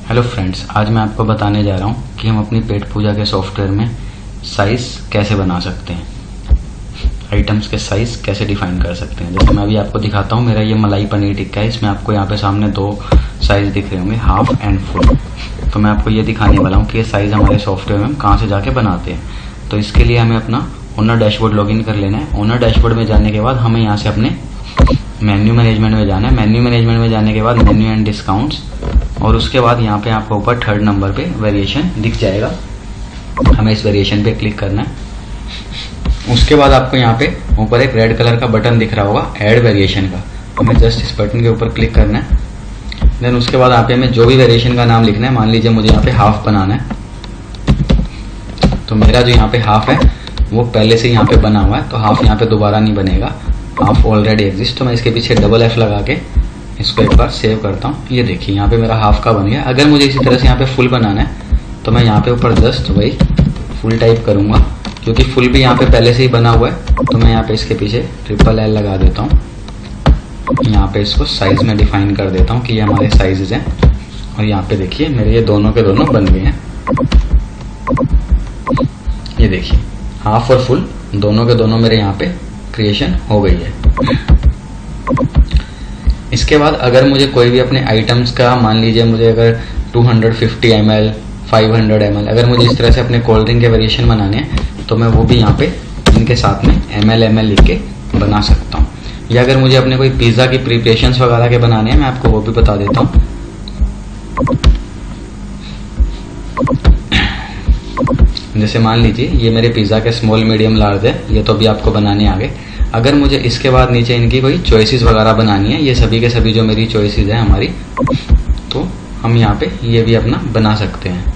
Hello friends, आज मैं आपको बताने जा रहा हूँ कि हम अपनी पेट पूजा के सॉफ्टवेयर में साइज़ कैसे बना सकते हैं, आइटम्स के साइज़ कैसे डिफाइन कर सकते हैं। जैसे मैं अभी आपको दिखाता हूँ, मेरा ये मलाई पनीर टिक्का है। इसमें आपको यहाँ पे सामने दो साइज़ दिख रहे होंगे, हाफ एंड फुल। तो मैं आपको ये दिखाने वाला हूँ कि ये साइज़ हमारे सॉफ्टवेयर में हम कहाँ से जाके बनाते हैं। तो इसके लिए हमें अपना ओनर डैशबोर्ड लॉगिन कर लेना है। ओनर डैशबोर्ड में जाने के बाद हमें यहाँ से अपने मेन्यू मैनेजमेंट में जाना है। मेन्यू मैनेजमेंट में जाने के बाद मेन्यू एंड डिस्काउंट्स, और उसके बाद यहाँ पे आपको ऊपर थर्ड नंबर पे वेरिएशन दिख जाएगा। हमें इस वेरिएशन पे क्लिक करना है। उसके बाद आपको यहाँ पे ऊपर एक रेड कलर का बटन दिख रहा होगा ऐड वेरिएशन का। हमें जस्ट इस बटन के ऊपर क्लिक करना है। देन उसके बाद यहाँ पे हमें जो भी वेरिएशन का नाम लिखना है। मान लीजिए मुझे यहाँ पे हाफ बनाना है, तो मेरा जो यहाँ पे हाफ है वो पहले से यहाँ पे बना हुआ है, तो हाफ यहाँ पे दोबारा नहीं बनेगा, हाफ ऑलरेडी एग्जिस्ट। तो मैं इसके पीछे डबल F लगा के इसको एक बार सेव करता हूँ। ये देखिए यहाँ पे मेरा हाफ का बन गया। अगर मुझे इसी तरह से यहाँ पे फुल बनाना है तो मैं यहाँ पे ऊपर जस्ट वही फुल टाइप करूँगा, क्योंकि फुल भी यहाँ पे पहले से ही बना हुआ है। तो मैं यहाँ पे इसके पीछे ट्रिपल L लगा देता हूँ। यहाँ पे इसको साइज में डिफाइन कर देता हूँ कि ये हमारे साइजेज हैं। और यहाँ पे देखिए मेरे ये दोनों के दोनों बन गए हैं। ये देखिए हाफ और फुल दोनों के दोनों मेरे यहाँ पे क्रिएशन हो गई है। इसके बाद अगर मुझे कोई भी अपने आइटम्स का, मान लीजिए मुझे अगर 250 ml 500 ml, अगर मुझे इस तरह से अपने कोल्ड ड्रिंक के वेरिएशन बनाने हैं तो मैं वो भी यहाँ पे इनके साथ में ml लिख के बना सकता हूँ। या अगर मुझे अपने कोई पिज़्ज़ा की प्रिपरेशंस वगैरह के बनाने हैं, मैं आपको वो भी बता देता हूँ। जैसे मान लीजिए ये मेरे पिज़्ज़ा के स्मॉल मीडियम लार्ज है, ये तो अभी आपको बनाने आ गए। अगर मुझे इसके बाद नीचे इनकी कोई चॉइसेस वगैरह बनानी है, ये सभी के सभी जो मेरी चॉइसेस हैं हमारी, तो हम यहाँ पे ये भी अपना बना सकते हैं।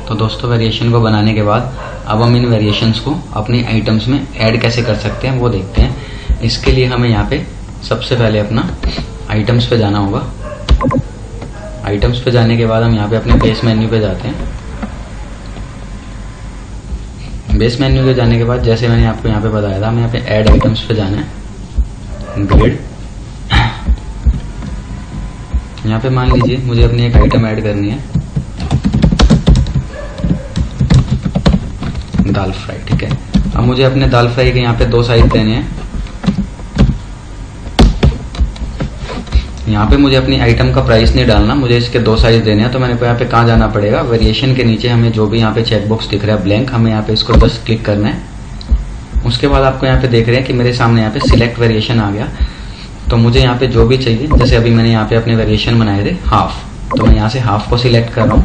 तो दोस्तों वेरिएशन को बनाने के बाद अब हम इन वेरिएशंस को अपनी आइटम्स में ऐड कैसे कर सकते हैं वो देखते हैं। इसके लिए हमें यहाँ पे सबसे पहले अपना आइटम्स पे जाना होगा। आइटम्स पे जाने के बाद हम यहाँ पे अपने बेस मेन्यू पे जाते हैं। बेस मेन्यू पे जाने के बाद जैसे मैंने आपको यहाँ पे बताया था, हमें यहाँ पे ऐड आइटम्स पे जाना है। ग्रिड, यहाँ पे मान लीजिए मुझे अपनी एक आइटम ऐड करनी है, दाल फ्राई। ठीक है, अब मुझे अपने दाल फ्राई के यहाँ पे दो साइज देने हैं। यहाँ पे मुझे अपनी आइटम का प्राइस नहीं डालना, मुझे इसके दो साइज देने हैं। तो मैंने को यहाँ पे कहाँ जाना पड़ेगा, वेरिएशन के नीचे हमें जो भी यहाँ पे चेक बॉक्स दिख रहा है ब्लैंक, हमें यहाँ पे इसको जस्ट क्लिक करना है। उसके बाद आपको यहाँ पे देख रहे हैं कि मेरे सामने यहाँ पे सिलेक्ट वेरिएशन आ गया। तो मुझे यहाँ पे जो भी चाहिए, जैसे अभी मैंने यहाँ पे अपने वेरिएशन बनाए थे हाफ, तो मैं यहाँ से हाफ को सिलेक्ट कर रहा हूँ।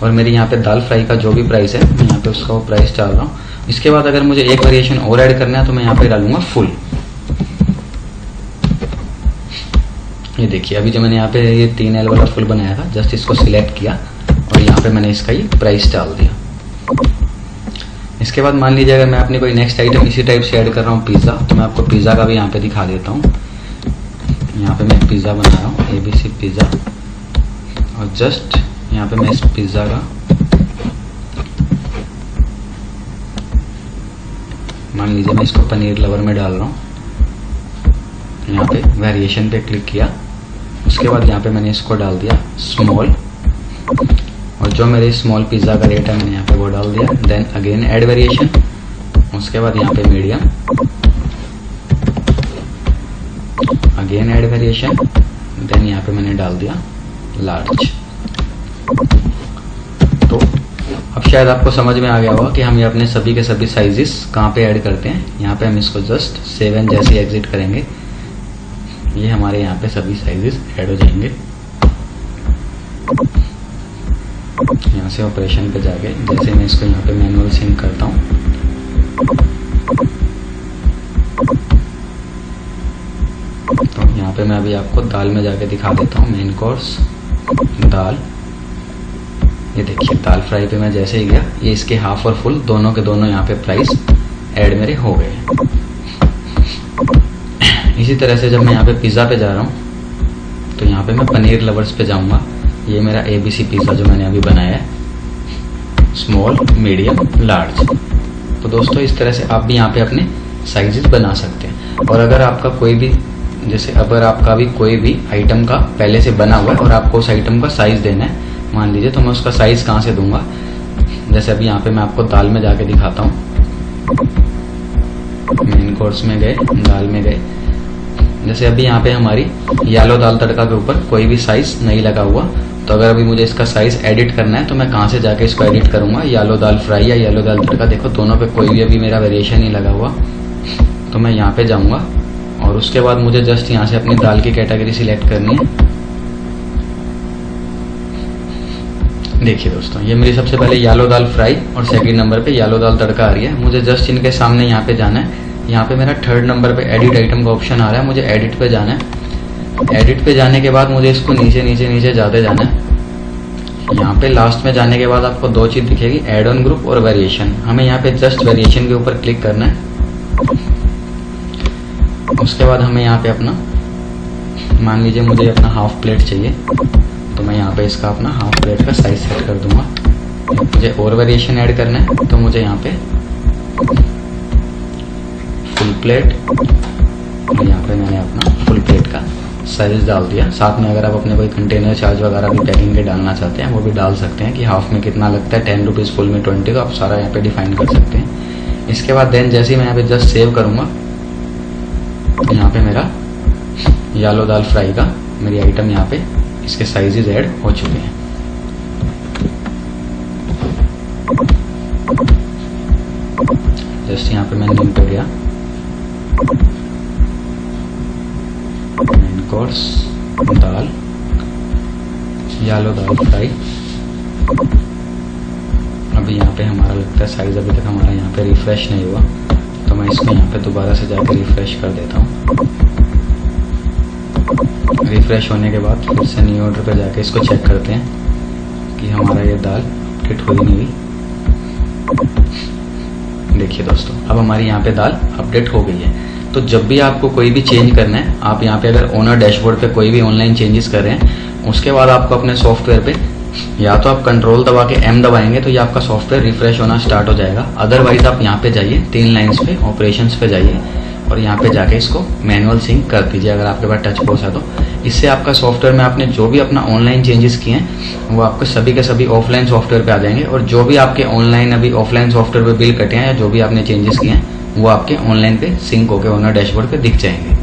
और मेरी यहाँ पे दाल फ्राई का जो भी प्राइस है मैं यहाँ पे उसका वो प्राइस डाल रहा हूँ। इसके बाद अगर मुझे एक वेरिएशन और ऐड करना है तो मैं यहाँ पे डालूंगा फुल। ये देखिए अभी जो मैंने यहाँ पे ये 3L वाला फुल बनाया था, जस्ट इसको सिलेक्ट किया और यहाँ पे मैंने इसका ये प्राइस डाल दिया। इसके बाद मान लीजिए अगर मैं अपनी कोई नेक्स्ट आइटम इसी टाइप से ऐड कर रहा हूँ पिज़्ज़ा, तो मैं आपको पिज़्ज़ा का भी यहाँ पे दिखा देता हूँ। यहाँ पे मैं पिज़्ज़ा बना रहा हूँ, ABC पिज़्ज़ा, और जस्ट यहाँ पे मैं इस पिज़्ज़ा का मान लीजिए मैं इसको पनीर लवर में डाल रहा हूँ। यहाँ पे वेरिएशन पे क्लिक किया, उसके बाद यहाँ पे मैंने इसको डाल दिया स्मॉल, और जो मेरे स्मॉल पिज़्ज़ा का रेट है मैंने यहाँ पे वो डाल दिया। देन अगेन ऐड वेरिएशन, उसके बाद यहाँ पे medium, again add variation, then यहाँ पे मैंने डाल दिया लार्ज। तो अब शायद आपको समझ में आ गया होगा कि हम ये अपने सभी के सभी साइजेस कहाँ पे ऐड करते हैं। यहाँ पे हम इसको जस्ट सेव एंड जैसे एग्जिट करेंगे, ये हमारे यहाँ पे सभी साइजेस ऐड हो जाएंगे। यहाँ से ऑपरेशन पे जाके जैसे मैं इसको यहाँ पे मैनुअल सिंक करता हूँ, तो यहाँ पे मैं अभी आपको दाल में जाके दिखा देता हूँ। मेन कोर्स दाल, ये देखिए दाल फ्राई पे मैं जैसे ही गया, ये इसके हाफ और फुल दोनों के दोनों यहाँ पे प्राइस ऐड मेरे हो गए। इसी तरह से जब मैं यहाँ पे पिज़्ज़ा पे जा रहा हूँ तो यहाँ पे मैं पनीर लवर्स पे जाऊँगा। ये मेरा ABC पिज़्ज़ा जो मैंने अभी बनाया है, स्मॉल मीडियम लार्ज। तो दोस्तों इस तरह से आप भी यहाँ पे अपने साइजेस बना सकते हैं। और अगर आपका कोई भी जैसे अगर आपका भी कोई भी आइटम का पहले से बना हुआ है और आपको उस आइटम का साइज देना है, मान लीजिए, तो मैं उसका साइज कहाँ से दूंगा। जैसे अभी यहाँ पे मैं आपको दाल में जाके दिखाता हूँ। मेन कोर्स में गए, दाल में गए। जैसे अभी यहाँ पे हमारी येलो दाल तड़का के ऊपर कोई भी साइज नहीं लगा हुआ, तो अगर अभी मुझे इसका साइज एडिट करना है तो मैं कहाँ से जाके इसको एडिट करूंगा। येलो दाल फ्राई या येलो दाल तड़का, देखो दोनों पे कोई भी अभी मेरा वेरिएशन नहीं लगा हुआ, तो मैं यहाँ पे जाऊंगा और उसके बाद मुझे जस्ट यहाँ से अपनी दाल की कैटेगरी सिलेक्ट करनी है। देखिए दोस्तों, ये मेरी सबसे पहले येलो दाल फ्राई और सेकंड नंबर पे येलो दाल तड़का आ रही है। मुझे जस्ट इनके सामने यहाँ पे जाना है। यहाँ पे मेरा थर्ड नंबर पे एडिट आइटम का ऑप्शन आ रहा है, मुझे एडिट पे जाना है। एडिट पे जाने के बाद मुझे इसको नीचे नीचे नीचे जाते जाना है। यहाँ पे लास्ट में जाने के बाद आपको दो चीज दिखेगी, एड ऑन ग्रुप और वेरिएशन। हमें यहाँ पे जस्ट वेरिएशन के ऊपर क्लिक करना है। उसके बाद हमें यहाँ पे अपना, मान लीजिए मुझे अपना हाफ प्लेट चाहिए, तो मैं यहाँ पे इसका अपना हाफ प्लेट का साइज सेट कर दूंगा। मुझे और वेरिएशन ऐड करना है, तो मुझे यहाँ पे फुल प्लेट, यहाँ पे मैंने अपना फुल प्लेट का साइज डाल दिया। साथ में अगर आप अपने कोई कंटेनर चार्ज वगैरह भी पैकिंग के डालना चाहते हैं वो भी डाल सकते हैं कि हाफ में कितना लगता है, 10 रुपीज़, फुल में 20, तो आप सारा यहाँ पे डिफाइन कर सकते हैं। इसके बाद देन जैसे ही मैं यहाँ पे जस्ट सेव करूँगा, तो यहाँ पे मेरा येलो दाल फ्राई का मेरी आइटम यहाँ पे इसके साइजेस ऐड हो चुके हैं। जस्ट यहाँ पे मैं नेम पे गया, मेन कोर्स दाल, येलो दाल फ्राई। अभी यहाँ पे हमारा लगता है साइज अभी तक हमारा यहाँ पे रिफ्रेश नहीं हुआ, तो मैं इसको यहाँ पे दोबारा से जाकर रिफ्रेश कर देता हूँ। रिफ्रेश होने के बाद फिर से न्यू ऑर्डर पे जाके इसको चेक करते हैं कि हमारा ये दाल अपडेट हुई नहीं हुई। देखिए दोस्तों, अब हमारी यहाँ पे दाल अपडेट हो गई है। तो जब भी आपको कोई भी चेंज करना है, आप यहाँ पे अगर ओनर डैशबोर्ड पे कोई भी ऑनलाइन चेंजेस कर रहे हैं, उसके बाद आपको अपने सॉफ्टवेयर पे या तो आप कंट्रोल दबा के M दबाएंगे तो ये आपका सॉफ्टवेयर रिफ्रेश होना स्टार्ट हो जाएगा। अदरवाइज आप यहाँ पे जाइए, 3 लाइन्स पे ऑपरेशंस पे जाइए और यहाँ पे जाके इसको मैनुअल सिंक कर दीजिए अगर आपके पास टच पॉस है तो। इससे आपका सॉफ्टवेयर में आपने जो भी अपना ऑनलाइन चेंजेस किए हैं वो आपके सभी के सभी ऑफलाइन सॉफ्टवेयर पे आ जाएंगे, और जो भी आपके ऑनलाइन अभी ऑफलाइन सॉफ्टवेयर पे बिल कटे हैं या जो भी आपने चेंजेस किए हैं वो आपके ऑनलाइन पे सिंक होकर ओनर डैशबोर्ड पे दिख जाएंगे।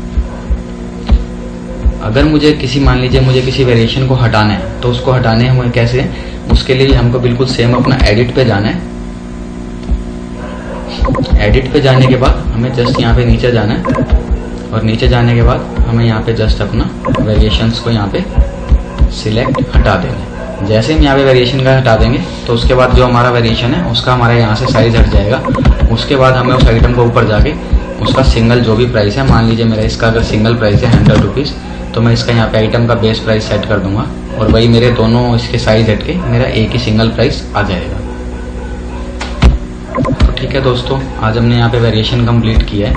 अगर मुझे मान लीजिए मुझे किसी वेरिएशन को हटाना है, तो उसको हटाने हुए कैसे, उसके लिए हमको बिल्कुल सेम अपना एडिट पे जाना है। एडिट पे जाने के बाद हमें जस्ट यहाँ पे नीचे जाना है, और नीचे जाने के बाद हमें यहाँ पे जस्ट अपना वेरिएशंस को यहाँ पे सिलेक्ट हटा देंगे। जैसे हम यहाँ पे वेरिएशन का हटा देंगे तो उसके बाद जो हमारा वेरिएशन है उसका हमारा यहाँ से साइज हट जाएगा। उसके बाद हमें उस आइटम को ऊपर जाके उसका सिंगल जो भी प्राइस है, मान लीजिए मेरा इसका अगर सिंगल प्राइस है 100 रुपीज़, तो मैं इसका यहाँ पे आइटम का बेस प्राइस सेट कर दूंगा और वही मेरे दोनों इसके साइज हट के मेरा एक ही सिंगल प्राइस आ जाएगा। तो ठीक है दोस्तों, आज हमने यहाँ पे वेरिएशन कंप्लीट किया है।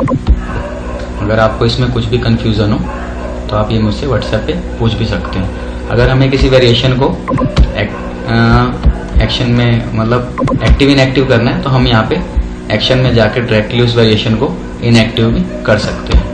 अगर आपको इसमें कुछ भी कंफ्यूजन हो तो आप ये मुझसे व्हाट्सएप पे पूछ भी सकते हैं। अगर हमें किसी वेरिएशन को एक्शन में मतलब एक्टिव इनएक्टिव करना है तो हम यहाँ पे एक्शन में जाकर डायरेक्टली उस वेरिएशन को इनएक्टिव भी कर सकते हैं।